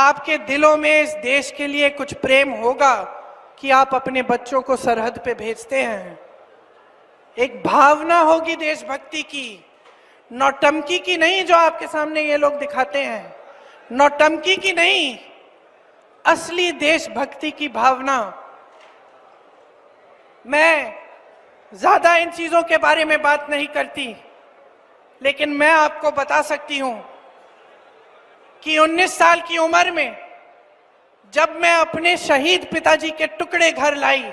आपके दिलों में इस देश के लिए कुछ प्रेम होगा कि आप अपने बच्चों को सरहद पे भेजते हैं। एक भावना होगी देशभक्ति की, नौटंकी की नहीं जो आपके सामने ये लोग दिखाते हैं, नौटंकी की नहीं, असली देशभक्ति की भावना। मैं ज्यादा इन चीजों के बारे में बात नहीं करती, लेकिन मैं आपको बता सकती हूं कि 19 साल की उम्र में जब मैं अपने शहीद पिताजी के टुकड़े घर लाई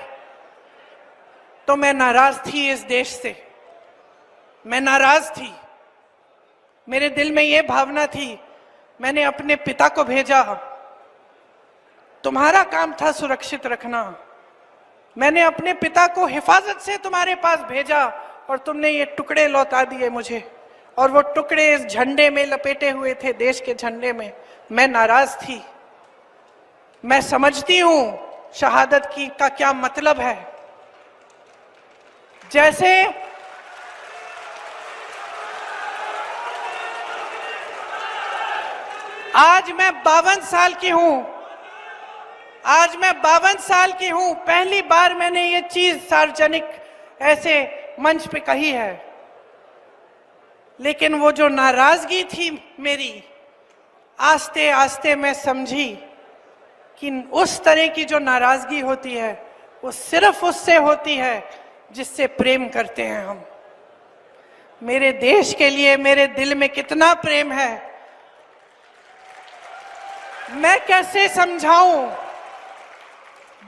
तो मैं नाराज थी इस देश से, मैं नाराज थी। मेरे दिल में यह भावना थी, मैंने अपने पिता को भेजा, तुम्हारा काम था सुरक्षित रखना, मैंने अपने पिता को हिफाजत से तुम्हारे पास भेजा और तुमने ये टुकड़े लौटा दिए मुझे, और वो टुकड़े इस झंडे में लपेटे हुए थे, देश के झंडे में। मैं नाराज थी। मैं समझती हूं शहादत की का क्या मतलब है। जैसे आज मैं 52 साल की हूं, आज मैं 52 साल की हूं, पहली बार मैंने ये चीज सार्वजनिक ऐसे मंच पे कही है, लेकिन वो जो नाराजगी थी मेरी, आस्ते आस्ते मैं समझी कि उस तरह की जो नाराजगी होती है वो सिर्फ उससे होती है जिससे प्रेम करते हैं हम। मेरे देश के लिए मेरे दिल में कितना प्रेम है, मैं कैसे समझाऊं।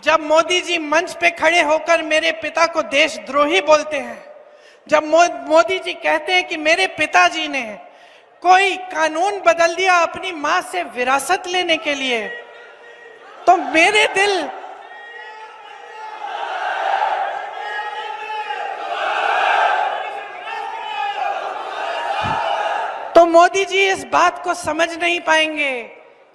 जब मोदी जी मंच पे खड़े होकर मेरे पिता को देशद्रोही बोलते हैं, जब मोदी जी कहते हैं कि मेरे पिताजी ने कोई कानून बदल दिया अपनी मां से विरासत लेने के लिए, तो मेरे दिल तो मोदी जी इस बात को समझ नहीं पाएंगे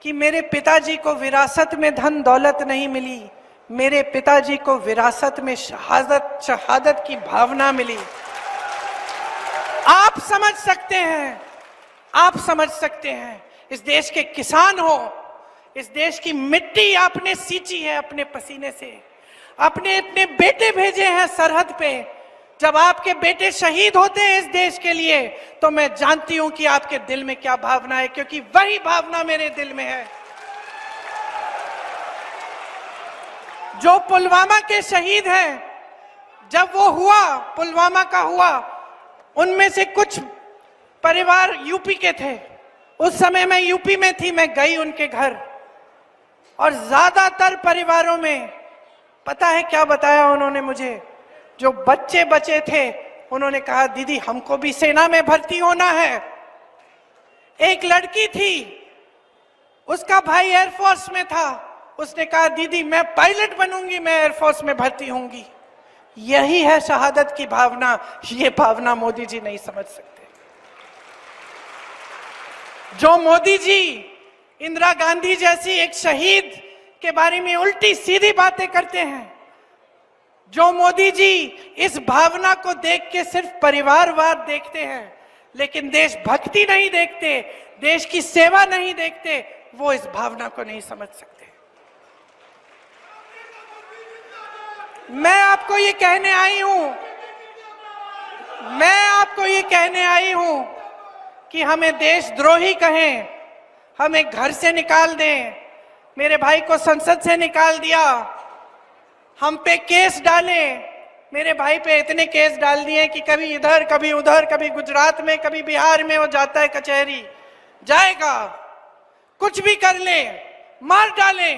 कि मेरे पिताजी को विरासत में धन दौलत नहीं मिली, मेरे पिताजी को विरासत में शहादत की भावना मिली। आप समझ सकते हैं, आप समझ सकते हैं। इस देश के किसान हो, इस देश की मिट्टी आपने सींची है अपने पसीने से, अपने इतने बेटे भेजे हैं सरहद पे। जब आपके बेटे शहीद होते हैं इस देश के लिए, तो मैं जानती हूं कि आपके दिल में क्या भावना है, क्योंकि वही भावना मेरे दिल में है। जो पुलवामा के शहीद हैं, जब वो हुआ, पुलवामा का हुआ, उनमें से कुछ परिवार यूपी के थे। उस समय मैं यूपी में थी, मैं गई उनके घर, और ज्यादातर परिवारों में पता है क्या बताया उन्होंने मुझे? जो बच्चे बचे थे उन्होंने कहा दीदी हमको भी सेना में भर्ती होना है। एक लड़की थी, उसका भाई एयरफोर्स में था, उसने कहा दीदी मैं पायलट बनूंगी, मैं एयरफोर्स में भर्ती होंगी। यही है शहादत की भावना। ये भावना मोदी जी नहीं समझ सकते। जो मोदी जी इंदिरा गांधी जैसी एक शहीद के बारे में उल्टी सीधी बातें करते हैं, जो मोदी जी इस भावना को देख के सिर्फ परिवारवाद देखते हैं, लेकिन देशभक्ति नहीं देखते, देश की सेवा नहीं देखते, वो इस भावना को नहीं समझ सकते। मैं आपको ये कहने आई हूं, मैं आपको ये कहने आई हूं कि हमें देशद्रोही कहें, हमें घर से निकाल दें, मेरे भाई को संसद से निकाल दिया, हम पे केस डाले, मेरे भाई पे इतने केस डाल दिए कि कभी इधर कभी उधर, कभी गुजरात में कभी बिहार में वो जाता है कचहरी, जाएगा, कुछ भी कर ले, मार डाले,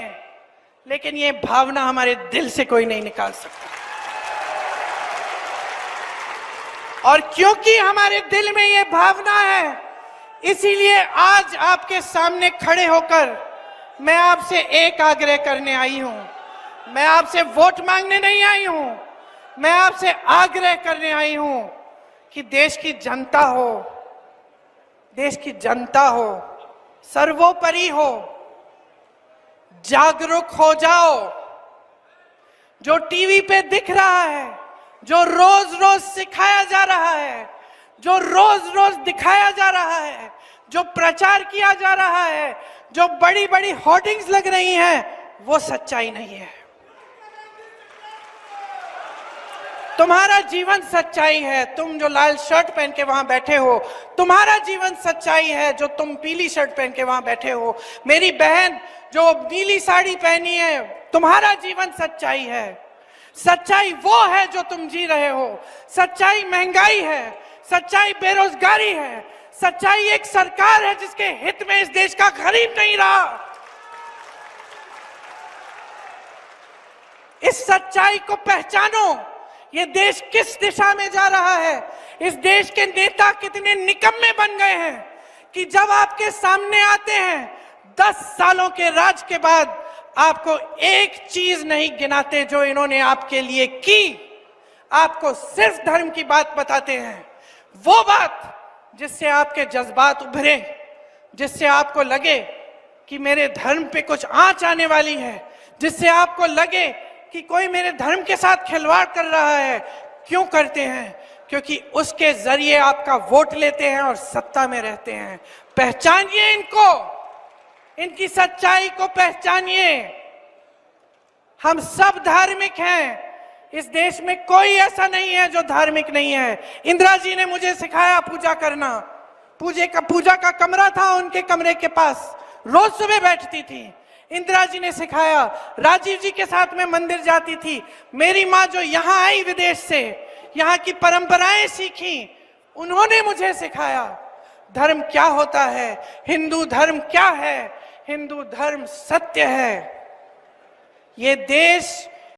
लेकिन ये भावना हमारे दिल से कोई नहीं निकाल सकता। और क्योंकि हमारे दिल में ये भावना है, इसीलिए आज आपके सामने खड़े होकर मैं आपसे एक आग्रह करने आई हूं। मैं आपसे वोट मांगने नहीं आई हूं, मैं आपसे आग्रह करने आई हूं कि देश की जनता हो, देश की जनता हो, सर्वोपरि हो, जागरूक हो जाओ। जो टीवी पे दिख रहा है, जो रोज रोज सिखाया जा रहा है, जो रोज रोज दिखाया जा रहा है, जो प्रचार किया जा रहा है, जो बड़ी बड़ी होर्डिंग्स लग रही हैं वो सच्चाई नहीं है। तुम्हारा जीवन सच्चाई है। तुम जो लाल शर्ट पहन के वहां बैठे हो, तुम्हारा जीवन सच्चाई है। जो तुम पीली शर्ट पहन के वहां बैठे हो, मेरी बहन जो नीली साड़ी पहनी है, तुम्हारा जीवन सच्चाई है। सच्चाई वो है जो तुम जी रहे हो। सच्चाई महंगाई है, सच्चाई बेरोजगारी है, सच्चाई एक सरकार है जिसके हित में इस देश का गरीब नहीं रहा। इस सच्चाई को पहचानो। ये देश किस दिशा में जा रहा है। इस देश के नेता कितने निकम्मे बन गए हैं कि जब आपके सामने आते हैं 10 सालों के राज के बाद आपको एक चीज नहीं गिनाते जो इन्होंने आपके लिए की। आपको सिर्फ धर्म की बात बताते हैं, वो बात जिससे आपके जज्बात उभरे, जिससे आपको लगे कि मेरे धर्म पे कुछ आंच आने वाली है, जिससे आपको लगे कि कोई मेरे धर्म के साथ खिलवाड़ कर रहा है। क्यों करते हैं? क्योंकि उसके जरिए आपका वोट लेते हैं और सत्ता में रहते हैं। पहचानिए इनको, इनकी सच्चाई को पहचानिए। हम सब धार्मिक हैं। इस देश में कोई ऐसा नहीं है जो धार्मिक नहीं है। इंदिरा जी ने मुझे सिखाया पूजा करना। पूजा का कमरा था उनके कमरे के पास, रोज सुबह बैठती थी। इंदिरा जी ने सिखाया। राजीव जी के साथ में मंदिर जाती थी। मेरी माँ जो यहाँ आई विदेश से, यहाँ की परंपराएं सीखी, उन्होंने मुझे सिखाया धर्म क्या होता है, हिंदू धर्म क्या है। हिंदू धर्म सत्य है। ये देश